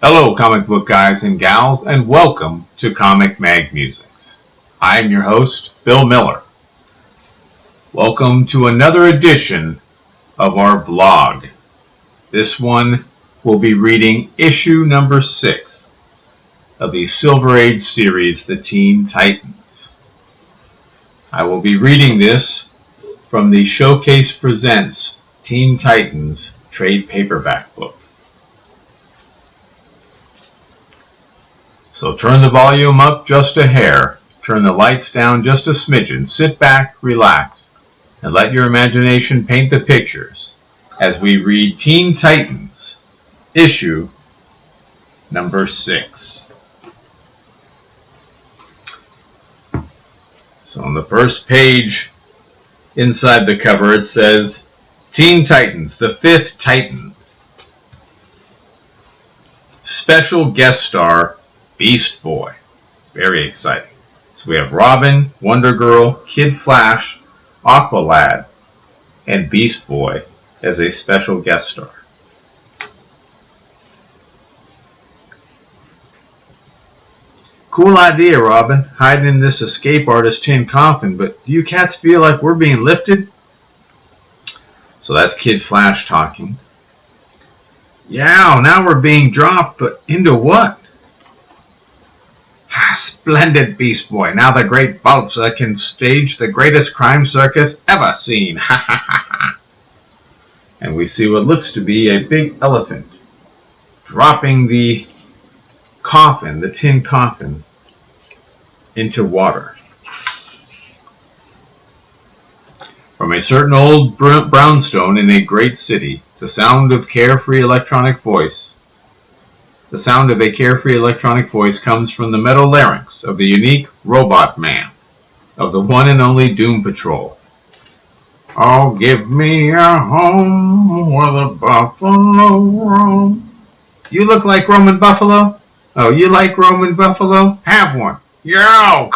Hello, comic book guys and gals, and welcome to Comic Mag Musics. I am your host, Bill Miller. Welcome to another edition of our blog. This one will be reading issue number 6 of the Silver Age series, The Teen Titans. I will be reading this from the Showcase Presents Teen Titans trade paperback book. So turn the volume up just a hair, turn the lights down just a smidgen, sit back, relax, and let your imagination paint the pictures as we read Teen Titans, issue number 6. So on the first page, inside the cover, it says, Teen Titans, the 5th Titan. Special guest star, Beast Boy. Very exciting. So we have Robin, Wonder Girl, Kid Flash, Aqualad, and Beast Boy as a special guest star. Cool idea, Robin, hiding in this escape artist tin coffin, but do you cats feel like we're being lifted? So that's Kid Flash talking. Yeah, now we're being dropped, but into what? Splendid, Beast Boy. Now the great Balsa can stage the greatest crime circus ever seen. Ha ha ha ha. And we see what looks to be a big elephant dropping the coffin, the tin coffin, into water. From a certain old brownstone in a great city, the sound of a carefree electronic voice comes from the metal larynx of the unique robot man of the one and only Doom Patrol. Oh, give me a home where the buffalo roam. You look like Roman buffalo? Oh, you like Roman buffalo? Have one. Yo!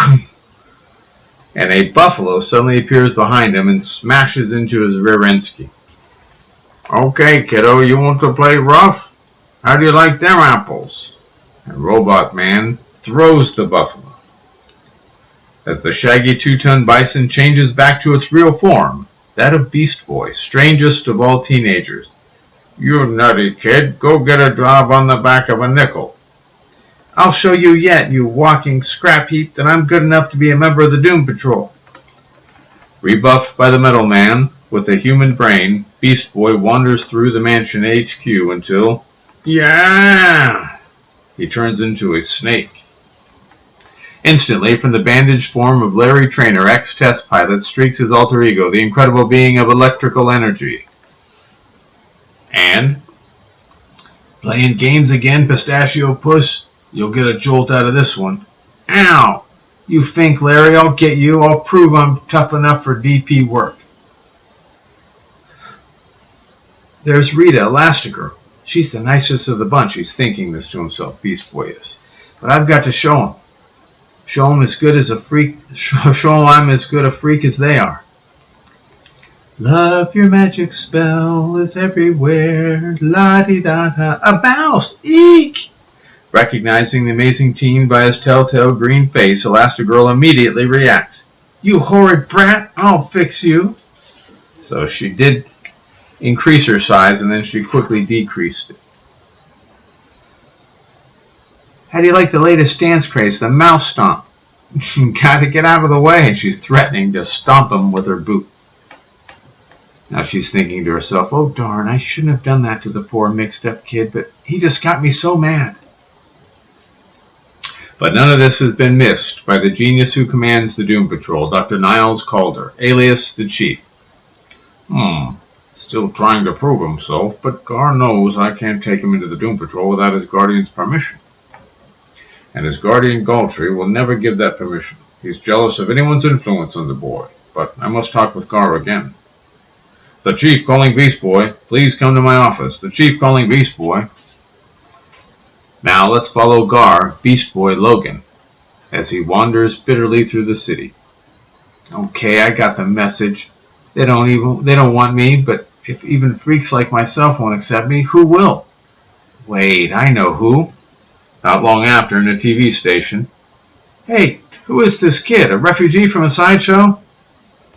And a buffalo suddenly appears behind him and smashes into his rear endski. Okay, kiddo, you want to play rough? How do you like them apples? And Robot Man throws the buffalo. As the shaggy 2-ton bison changes back to its real form, that of Beast Boy, strangest of all teenagers. You nutty kid, go get a job on the back of a nickel. I'll show you yet, you walking scrap heap, that I'm good enough to be a member of the Doom Patrol. Rebuffed by the Metal Man, with a human brain, Beast Boy wanders through the mansion HQ until... Yeah! He turns into a snake. Instantly, from the bandaged form of Larry Trainer, ex-test pilot, streaks his alter ego, the incredible being of electrical energy. And, playing games again, Pistachio Puss? You'll get a jolt out of this one. Ow! You think, Larry, I'll get you. I'll prove I'm tough enough for DP work. There's Rita, Elastigirl. She's the nicest of the bunch. He's thinking this to himself, Beast Boy is. But I've got to show him. Show him as good as a freak. Show him I'm as good a freak as they are. Love, your magic spell is everywhere. La-di-da-da. A mouse! Eek! Recognizing the amazing teen by his telltale green face, Elastigirl immediately reacts. You horrid brat! I'll fix you. So she did increase her size, and then she quickly decreased it. How do you like the latest dance craze, the mouse stomp? Gotta get out of the way. She's threatening to stomp him with her boot. Now she's thinking to herself, oh darn, I shouldn't have done that to the poor mixed up kid, but he just got me so mad. But none of this has been missed by the genius who commands the Doom Patrol, Dr. Niles Calder, alias the Chief. Still trying to prove himself, but Gar knows I can't take him into the Doom Patrol without his guardian's permission. And his guardian Galtree will never give that permission. He's jealous of anyone's influence on the boy, but I must talk with Gar again. The Chief calling Beast Boy. Please come to my office. The Chief calling Beast Boy. Now let's follow Gar, Beast Boy Logan, as he wanders bitterly through the city. Okay, I got the message. They don't want me, but if even freaks like myself won't accept me, who will? Wait, I know who. Not long after, in a TV station, "Hey, who is this kid? A refugee from a sideshow?"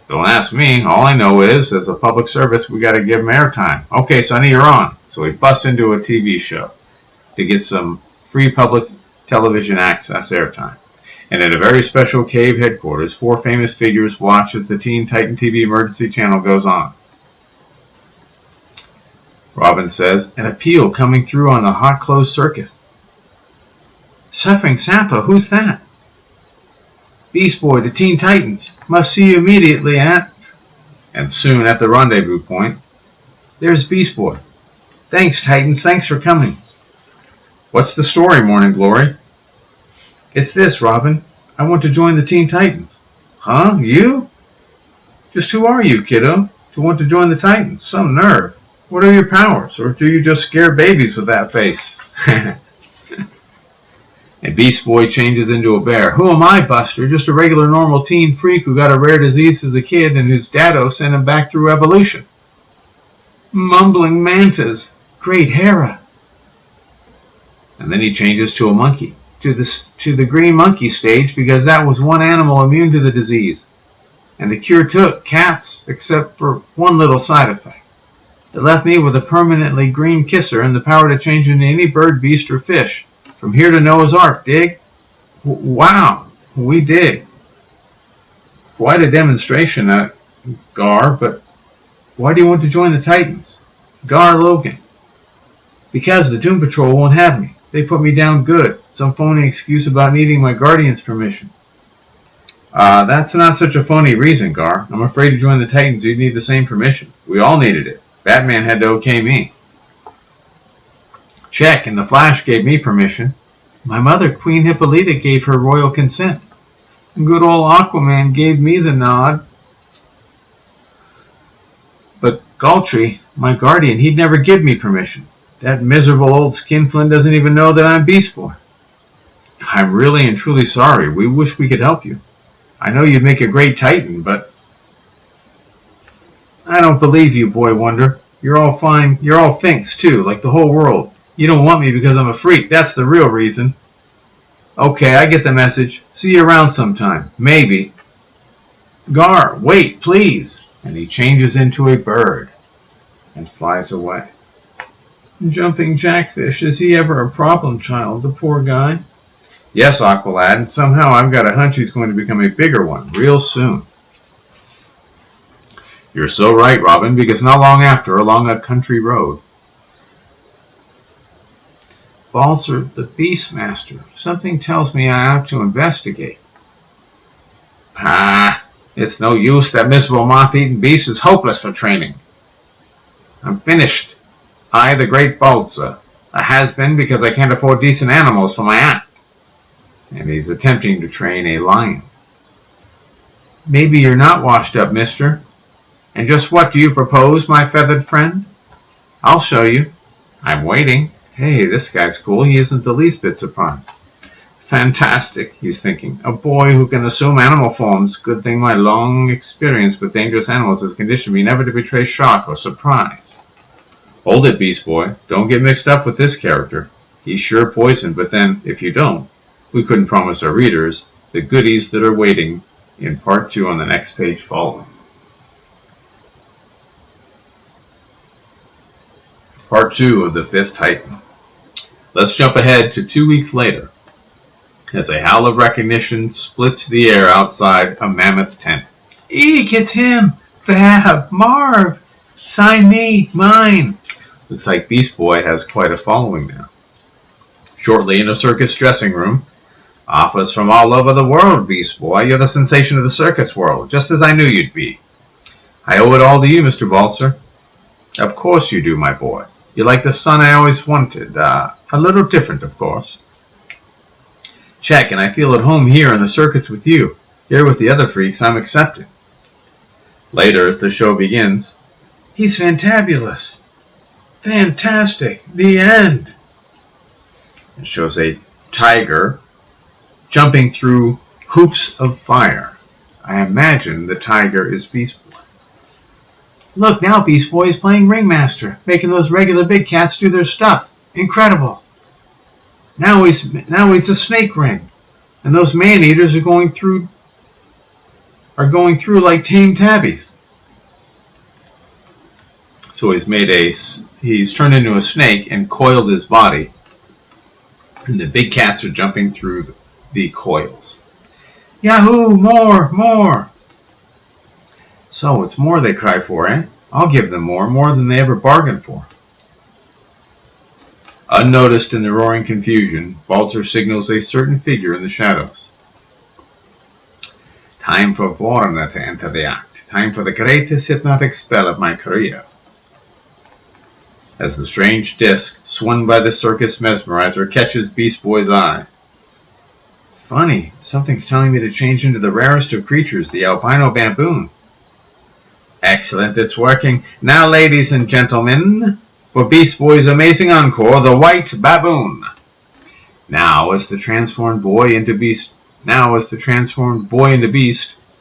"Don't ask me. All I know is, as a public service, we gotta give him airtime." "Okay, Sonny, you're on." So he busts into a TV show to get some free public television access airtime. And at a very special cave headquarters, 4 famous figures watch as the Teen Titan TV emergency channel goes on. Robin says, "An appeal coming through on the hot closed circuit." "Suffering Sappa, who's that?" "Beast Boy, the Teen Titans. Must see you immediately at..." And soon at the rendezvous point, "There's Beast Boy. Thanks, Titans. Thanks for coming." "What's the story, Morning Glory?" "It's this, Robin. I want to join the Teen Titans." "Huh? You? Just who are you, kiddo, to want to join the Titans? Some nerve. What are your powers? Or do you just scare babies with that face?" And Beast Boy changes into a bear. "Who am I, Buster? Just a regular normal teen freak who got a rare disease as a kid and whose daddo sent him back through evolution." "Mumbling mantas. Great Hera." And then he changes to a monkey, to the green monkey stage, because that was one animal immune to the disease. And the cure took cats, except for one little side effect. It left me with a permanently green kisser and the power to change into any bird, beast, or fish. From here to Noah's Ark, dig? Wow, we dig. Quite a demonstration, Gar, but why do you want to join the Titans? Gar Logan. Because the Doom Patrol won't have me. They put me down good. Some phony excuse about needing my guardian's permission. That's not such a phony reason, Gar. I'm afraid to join the Titans you'd need the same permission. We all needed it. Batman had to okay me. Check, and the Flash gave me permission. My mother, Queen Hippolyta, gave her royal consent. And good old Aquaman gave me the nod. But Galtree, my guardian, he'd never give me permission. That miserable old skinflint doesn't even know that I'm Beast Boy. I'm really and truly sorry. We wish we could help you. I know you'd make a great Titan, but... I don't believe you, Boy Wonder. You're all fine. You're all finks, too, like the whole world. You don't want me because I'm a freak. That's the real reason. Okay, I get the message. See you around sometime. Maybe. Gar, wait, please. And he changes into a bird and flies away. Jumping Jackfish, is he ever a problem child, the poor guy? Yes, Aqualad, and somehow I've got a hunch he's going to become a bigger one real soon. You're so right, Robin, because not long after, along a country road, Balzer, the Beastmaster. Something tells me I ought to investigate. It's no use. That miserable moth-eaten beast is hopeless for training. I'm finished. I, the great Balzer, a has-been because I can't afford decent animals for my act. And he's attempting to train a lion. Maybe you're not washed up, mister. And just what do you propose, my feathered friend? I'll show you. I'm waiting. Hey, this guy's cool. He isn't the least bit surprised. Fantastic, he's thinking. A boy who can assume animal forms. Good thing my long experience with dangerous animals has conditioned me never to betray shock or surprise. Hold it, Beast Boy. Don't get mixed up with this character. He's sure poison, but then, if you don't, we couldn't promise our readers the goodies that are waiting in Part 2 on the next page following. Part 2 of The Fifth Titan. Let's jump ahead to 2 weeks later, as a howl of recognition splits the air outside a mammoth tent. Eek, it's him! Fab! Marv! Sign me! Mine! Looks like Beast Boy has quite a following now. Shortly in a circus dressing room, offers from all over the world, Beast Boy. You're the sensation of the circus world, just as I knew you'd be. I owe it all to you, Mr. Balzer. Of course you do, my boy. You're like the son I always wanted. A little different, of course. Check, and I feel at home here in the circus with you. Here with the other freaks, I'm accepted. Later, as the show begins, he's fantabulous. Fantastic. The end. It shows a tiger jumping through hoops of fire. I imagine the tiger is Beast Boy. Look, now Beast Boy is playing Ringmaster, making those regular big cats do their stuff. Incredible. Now he's a snake ring, and those man-eaters are going through like tame tabbies. So he's turned into a snake and coiled his body, and the big cats are jumping through the coils. Yahoo! More! More! So it's more they cry for, eh? I'll give them more than they ever bargained for. Unnoticed in the roaring confusion, Balzer signals a certain figure in the shadows. Time for Vorna to enter the act. Time for the greatest hypnotic spell of my career. As the strange disc, swung by the circus mesmerizer, catches Beast Boy's eye. Funny, something's telling me to change into the rarest of creatures, the albino baboon. Excellent, it's working. Now, ladies and gentlemen, for Beast Boy's amazing encore, the white baboon. Now, as the transformed boy into beast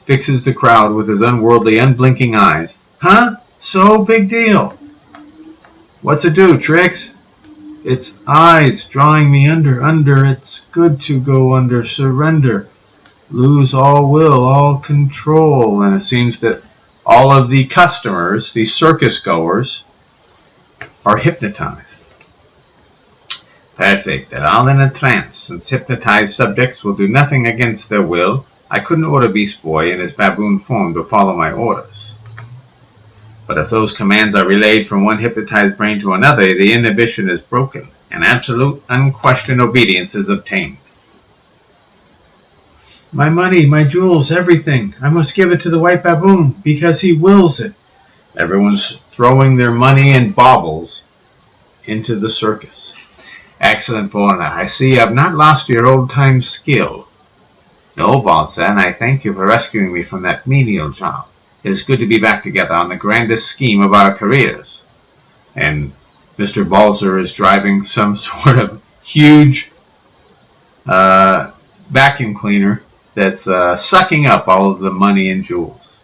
fixes the crowd with his unworldly, unblinking eyes. Huh? So big deal. What's it do, Trix? Its eyes drawing me under. It's good to go under. Surrender. Lose all will, all control. And it seems that all of the customers, the circus goers, are hypnotized. Perfect. They're all in a trance. Since hypnotized subjects will do nothing against their will, I couldn't order Beast Boy in his baboon form to follow my orders. But if those commands are relayed from one hypnotized brain to another, the inhibition is broken, and absolute, unquestioned obedience is obtained. My money, my jewels, everything. I must give it to the white baboon, because he wills it. Everyone's throwing their money and baubles into the circus. Excellent, Vorna. I see you have not lost your old-time skill. No, Balzer, and I thank you for rescuing me from that menial job. It is good to be back together on the grandest scheme of our careers. And Mr. Balzer is driving some sort of huge vacuum cleaner that's sucking up all of the money and jewels.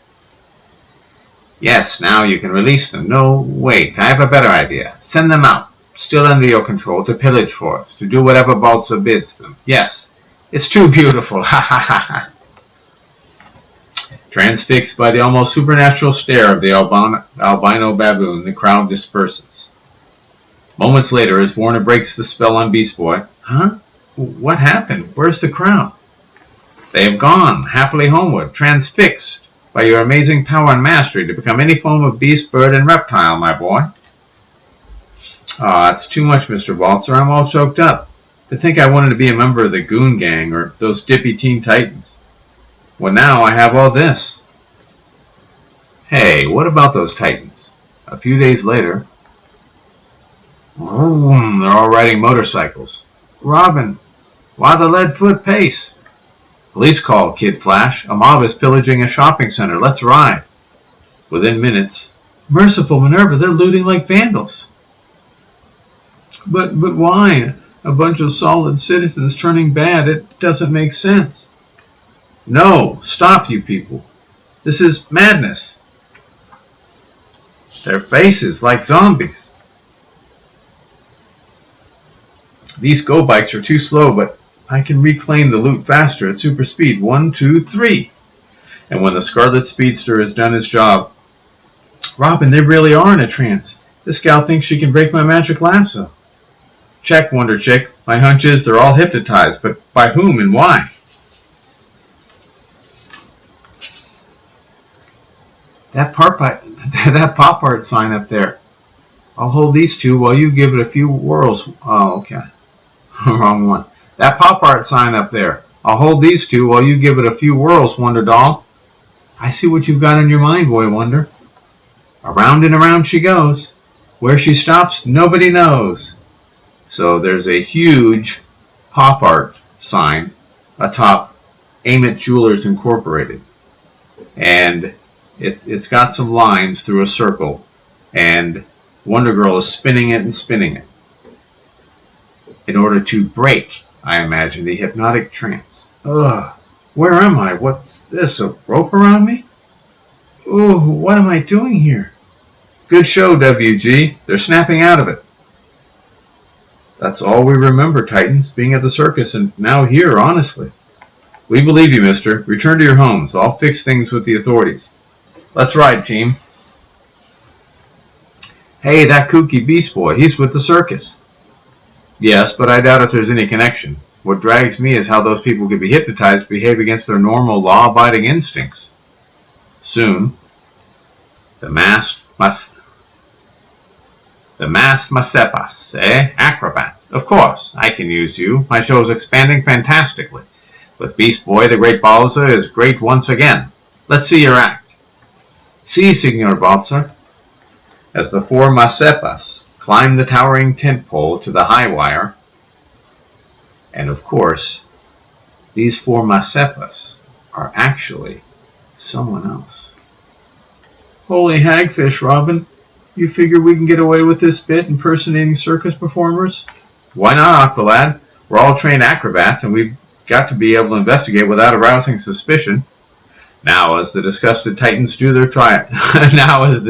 Yes, now you can release them. No, wait, I have a better idea. Send them out, still under your control, to pillage for us, to do whatever Balzer bids them. Yes, it's too beautiful. Ha ha ha ha. Transfixed by the almost supernatural stare of the albino baboon, the crowd disperses. Moments later, as Vorna breaks the spell on Beast Boy, huh? What happened? Where's the crowd? They have gone, happily homeward, transfixed by your amazing power and mastery to become any form of beast, bird, and reptile, my boy. Ah, it's too much, Mr. Balzer. I'm all choked up. To think I wanted to be a member of the Goon Gang or those dippy Teen Titans. Well, now I have all this. Hey, what about those Titans? A few days later, they're all riding motorcycles. Robin, why the lead foot pace? Police call, Kid Flash. A mob is pillaging a shopping center. Let's ride. Within minutes, merciful Minerva, they're looting like vandals. But why? A bunch of solid citizens turning bad. It doesn't make sense. No, stop, you people. This is madness. Their faces like zombies. These go bikes are too slow, but I can reclaim the loot faster at super speed. 1, 2, 3. And when the Scarlet Speedster has done his job, Robin, they really are in a trance. This gal thinks she can break my magic lasso. Check, Wonder Chick. My hunch is they're all hypnotized, but by whom and why? That pop art sign up there. I'll hold these two while you give it a few whirls. Oh, okay. Wrong one. That pop art sign up there. I'll hold these two while you give it a few whirls, Wonder Doll. I see what you've got in your mind, Boy Wonder. Around and around she goes. Where she stops, nobody knows. So there's a huge pop art sign atop Amit Jewelers Incorporated. And it's got some lines through a circle. And Wonder Girl is spinning it and spinning it in order to break, I imagine, the hypnotic trance. Ugh, where am I? What's this, a rope around me? Ooh, what am I doing here? Good show, WG. They're snapping out of it. That's all we remember, Titans, being at the circus and now here, honestly. We believe you, mister. Return to your homes. I'll fix things with the authorities. Let's ride, team. Hey, that kooky beast boy, he's with the circus. Yes, but I doubt if there's any connection. What drags me is how those people could be hypnotized to behave against their normal, law-abiding instincts. Soon, the masked Masepas, acrobats. Of course, I can use you. My show is expanding fantastically. With Beast Boy, the Great Balzer is great once again. Let's see your act. Si, Signor Balzer. As the four Masepas climb the towering tent pole to the high wire, and of course, these four Masepas are actually someone else. Holy hagfish, Robin. You figure we can get away with this bit impersonating circus performers? Why not, Aqualad? We're all trained acrobats, and we've got to be able to investigate without arousing suspicion. Now, as the disgusted Titans do their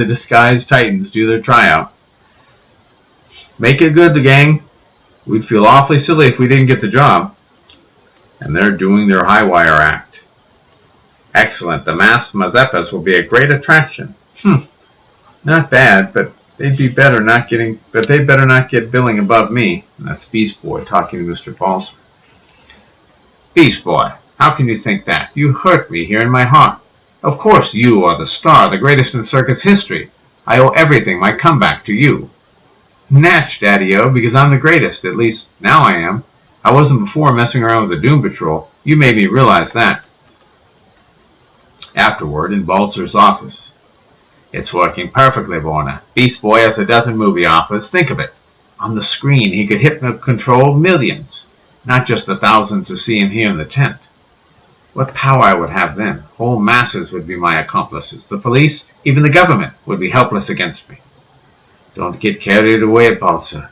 disguised Titans do their tryout. Make it good, the gang. We'd feel awfully silly if we didn't get the job. And they're doing their high wire act. Excellent. The masked Mazepas will be a great attraction. Not bad, but they'd better not get billing above me. And that's Beast Boy talking to Mr. Balzer. Beast Boy, how can you think that? You hurt me here in my heart. Of course you are the star, the greatest in circus history. I owe everything, my comeback, to you. Natch, Daddy-O, because I'm the greatest. At least now I am. I wasn't before messing around with the Doom Patrol. You made me realize that. Afterward, in Balzer's office. It's working perfectly, Warner. Beast Boy has a dozen movie offers. Think of it. On the screen, he could hypno-control millions. Not just the thousands who see him here in the tent. What power I would have then. Whole masses would be my accomplices. The police, even the government, would be helpless against me. Don't get carried away, Balzer.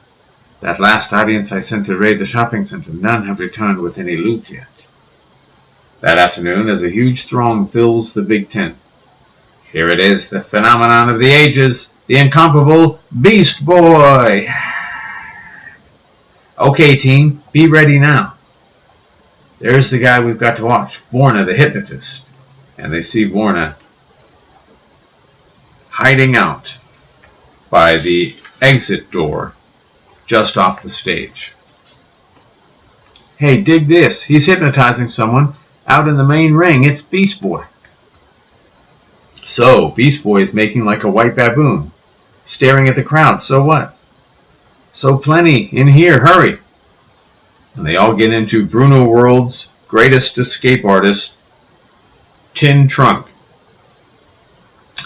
That last audience I sent to raid the shopping center, none have returned with any loot yet. That afternoon, as a huge throng fills the big tent, here it is, the phenomenon of the ages, the incomparable Beast Boy. Okay, team, be ready now. There's the guy we've got to watch, Vorna the hypnotist. And they see Vorna hiding out by the exit door just off the stage. Hey, dig this. He's hypnotizing someone out in the main ring. It's Beast Boy. So, Beast Boy is making like a white baboon, staring at the crowd. So what? So plenty in here. Hurry. And they all get into Bruno World's greatest escape artist, Tin Trunk.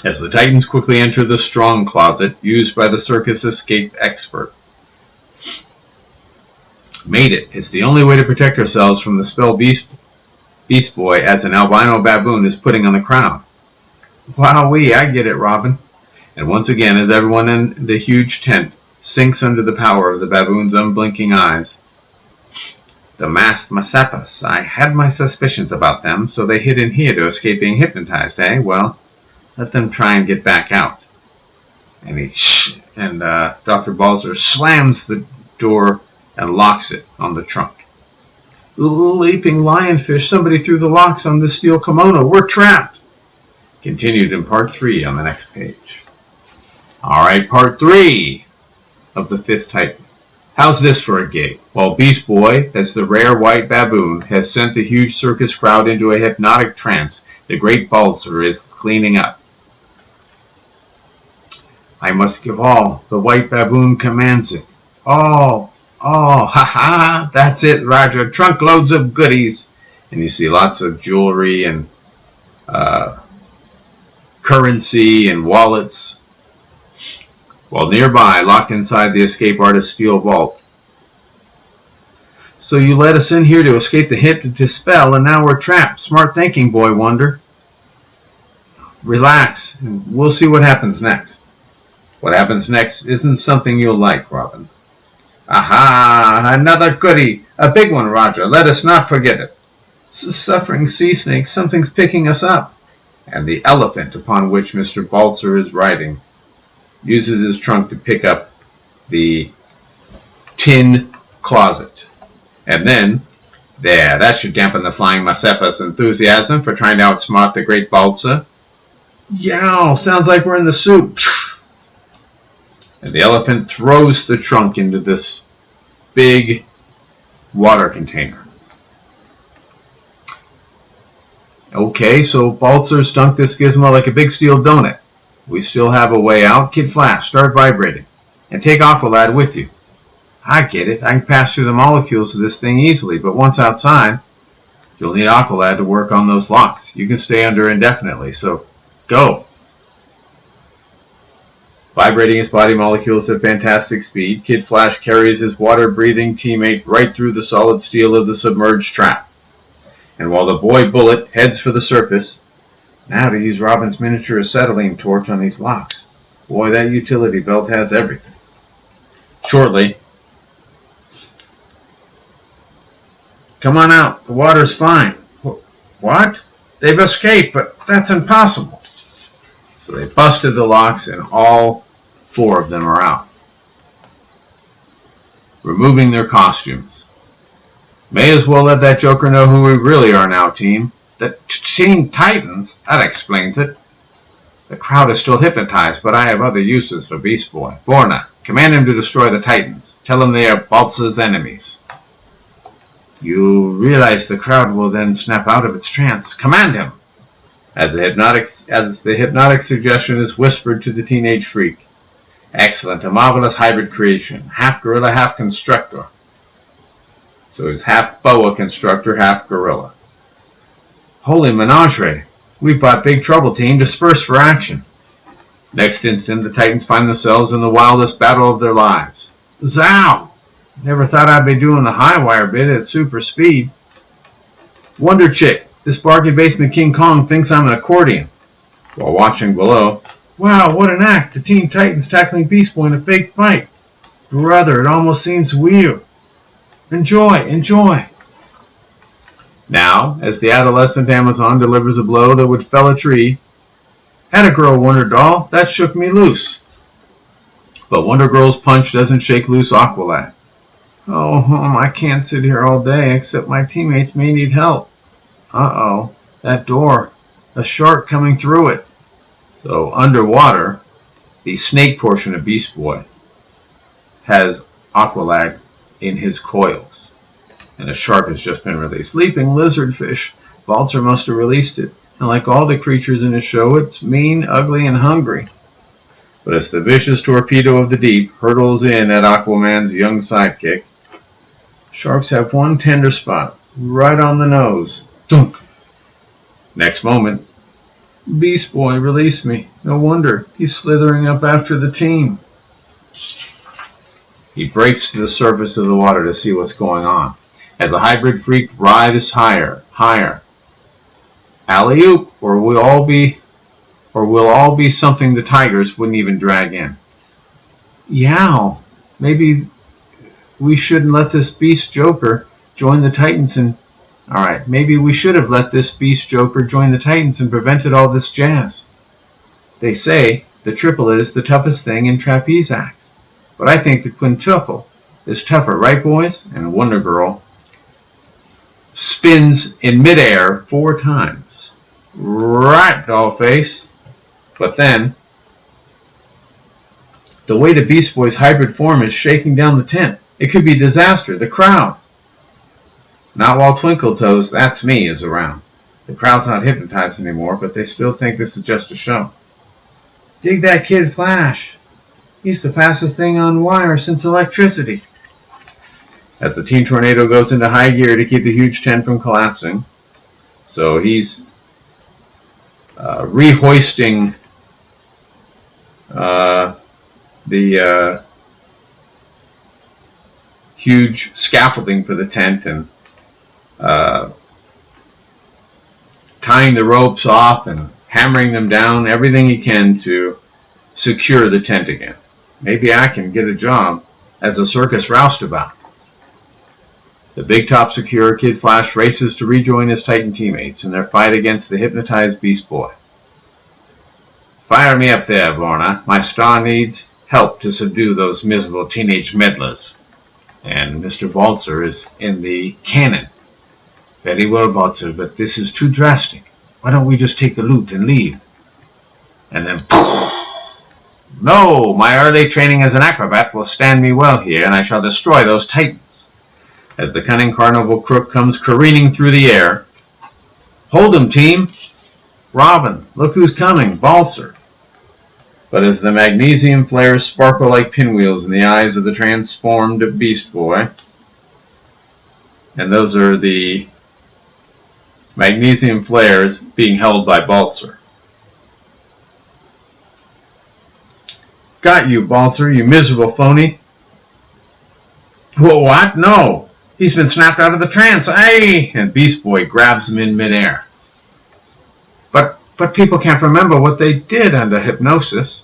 As the Titans quickly enter the strong closet used by the circus escape expert. Made it. It's the only way to protect ourselves from the spell Beast Boy as an albino baboon is putting on the crowd. Wowee, I get it, Robin. And once again, as everyone in the huge tent sinks under the power of the baboon's unblinking eyes. The masked Masepas. I had my suspicions about them, so they hid in here to escape being hypnotized, eh? Well, let them try and get back out. And Dr. Balzer slams the door and locks it on the trunk. Leaping lionfish, somebody threw the locks on this steel kimono. We're trapped. Continued in part 3 on the next page. Alright, part 3 of the 5th Titan. How's this for a gig? While Beast Boy, as the rare white baboon, has sent the huge circus crowd into a hypnotic trance, the great Balzer is cleaning up. I must give all. The white baboon commands it. All. Ha ha. That's it, Roger. Trunk loads of goodies. And you see lots of jewelry and currency and wallets. While nearby, locked inside the escape artist's steel vault. So you let us in here to escape the hypnotist spell, and now we're trapped. Smart thinking, Boy Wonder. Relax, and we'll see what happens next. What happens next isn't something you'll like, Robin. Aha! Another goodie! A big one, Roger. Let us not forget it. Suffering sea snake, something's picking us up. And the elephant upon which Mr. Balzer is riding uses his trunk to pick up the tin closet. And then, there, that should dampen the Flying Mazeppa's enthusiasm for trying to outsmart the great Balsa. Yow, sounds like we're in the soup. And the elephant throws the trunk into this big water container. Okay, so Baltzer's dunked this gizmo like a big steel donut. We still have a way out. Kid Flash, start vibrating. And take Aqualad with you. I get it. I can pass through the molecules of this thing easily, but once outside, you'll need Aqualad to work on those locks. You can stay under indefinitely, so go. Vibrating his body molecules at fantastic speed, Kid Flash carries his water-breathing teammate right through the solid steel of the submerged trap. And while the boy Bullet heads for the surface, now to use Robin's miniature acetylene torch on these locks. Boy, that utility belt has everything. Shortly, come on out, the water's fine. What? They've escaped, but that's impossible. So they busted the locks and all 4 of them are out, removing their costumes. May as well let that Joker know who we really are now, team. The Teen Titans? That explains it. The crowd is still hypnotized, but I have other uses for Beast Boy. Borna, command him to destroy the Titans. Tell him they are Balsa's enemies. You realize the crowd will then snap out of its trance. Command him! As the hypnotic suggestion is whispered to the teenage freak. Excellent, a marvelous hybrid creation. Half gorilla, half constructor. So he's half boa constructor, half gorilla. Holy menagerie! We've brought big trouble, team. Disperse for action. Next instant, the Titans find themselves in the wildest battle of their lives. Zow! Never thought I'd be doing the high wire bit at super speed. Wonder Chick, this bargain basement King Kong thinks I'm an accordion. While watching below, wow, what an act! The Teen Titans tackling Beast Boy in a fake fight. Brother, it almost seems weird. Enjoy, enjoy. Now, as the adolescent Amazon delivers a blow that would fell a tree, "Atta girl, Wonder Doll, that shook me loose." But Wonder Girl's punch doesn't shake loose Aqualad. Oh, I can't sit here all day, except my teammates may need help. Uh-oh, that door, a shark coming through it. So, underwater, the snake portion of Beast Boy has Aqualad in his coils. And a shark has just been released. Leaping lizardfish. Balzer must have released it. And like all the creatures in his show, it's mean, ugly, and hungry. But as the vicious torpedo of the deep hurtles in at Aquaman's young sidekick, sharks have one tender spot, right on the nose. Dunk! Next moment, Beast Boy, release me. No wonder, he's slithering up after the team. He breaks to the surface of the water to see what's going on. As the hybrid freak rises higher, higher. Alley-oop, or we'll all be something the tigers wouldn't even drag in. Yow, maybe we shouldn't let this beast Joker join the Titans and... Alright, maybe we should have let this beast Joker join the Titans and prevented all this jazz. They say the triplet is the toughest thing in trapeze acts. But I think the quintuple is tougher, right boys? And Wonder Girl spins in midair 4 times. Right, Dollface. But then, the way the Beast Boy's hybrid form is shaking down the tent. It could be disaster. The crowd. Not while Twinkle Toes, that's me, is around. The crowd's not hypnotized anymore, but they still think this is just a show. Dig that Kid Flash. He's the fastest thing on wire since electricity. As the Teen Tornado goes into high gear to keep the huge tent from collapsing. So he's rehoisting the huge scaffolding for the tent and tying the ropes off and hammering them down, everything he can to secure the tent again. Maybe I can get a job as a circus roustabout. The big top secure Kid Flash races to rejoin his Titan teammates in their fight against the hypnotized Beast Boy. Fire me up there, Vorna. My star needs help to subdue those miserable teenage meddlers. And and Mr. Balzer is in the cannon. Very well, Balzer, but this is too drastic. Why don't we just take the loot and leave? And then, no, my early training as an acrobat will stand me well here, and I shall destroy those titans. As the cunning carnival crook comes careening through the air. Hold him, team! Robin, look who's coming, Balzer. But as the magnesium flares sparkle like pinwheels in the eyes of the transformed Beast Boy, and those are the magnesium flares being held by Balzer. Got you, Balzer, you miserable phony. Whoa, what? No! He's been snapped out of the trance, aye! And Beast Boy grabs him in midair. But people can't remember what they did under hypnosis.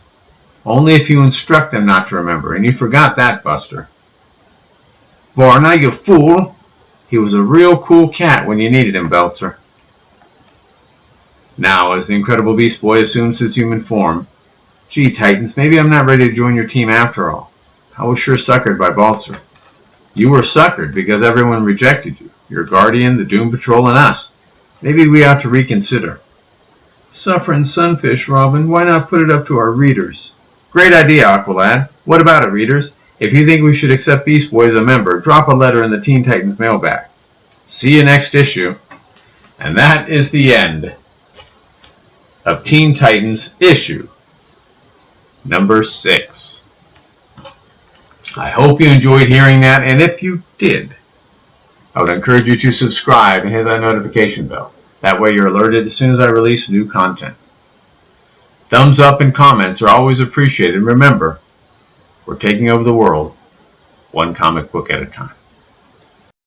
Only if you instruct them not to remember, and you forgot that, Buster. Varna, you fool! He was a real cool cat when you needed him, Balzer. Now, as the Incredible Beast Boy assumes his human form, gee, Titans, maybe I'm not ready to join your team after all. I was sure suckered by Balzer. You were suckered because everyone rejected you. Your Guardian, the Doom Patrol, and us. Maybe we ought to reconsider. Suffering sunfish, Robin. Why not put it up to our readers? Great idea, Aqualad. What about it, readers? If you think we should accept Beast Boy as a member, drop a letter in the Teen Titans mailbag. See you next issue. And that is the end of Teen Titans issue number 6. I hope you enjoyed hearing that, and if you did, I would encourage you to subscribe and hit that notification bell. That way you're alerted as soon as I release new content. Thumbs up and comments are always appreciated. Remember, we're taking over the world one comic book at a time.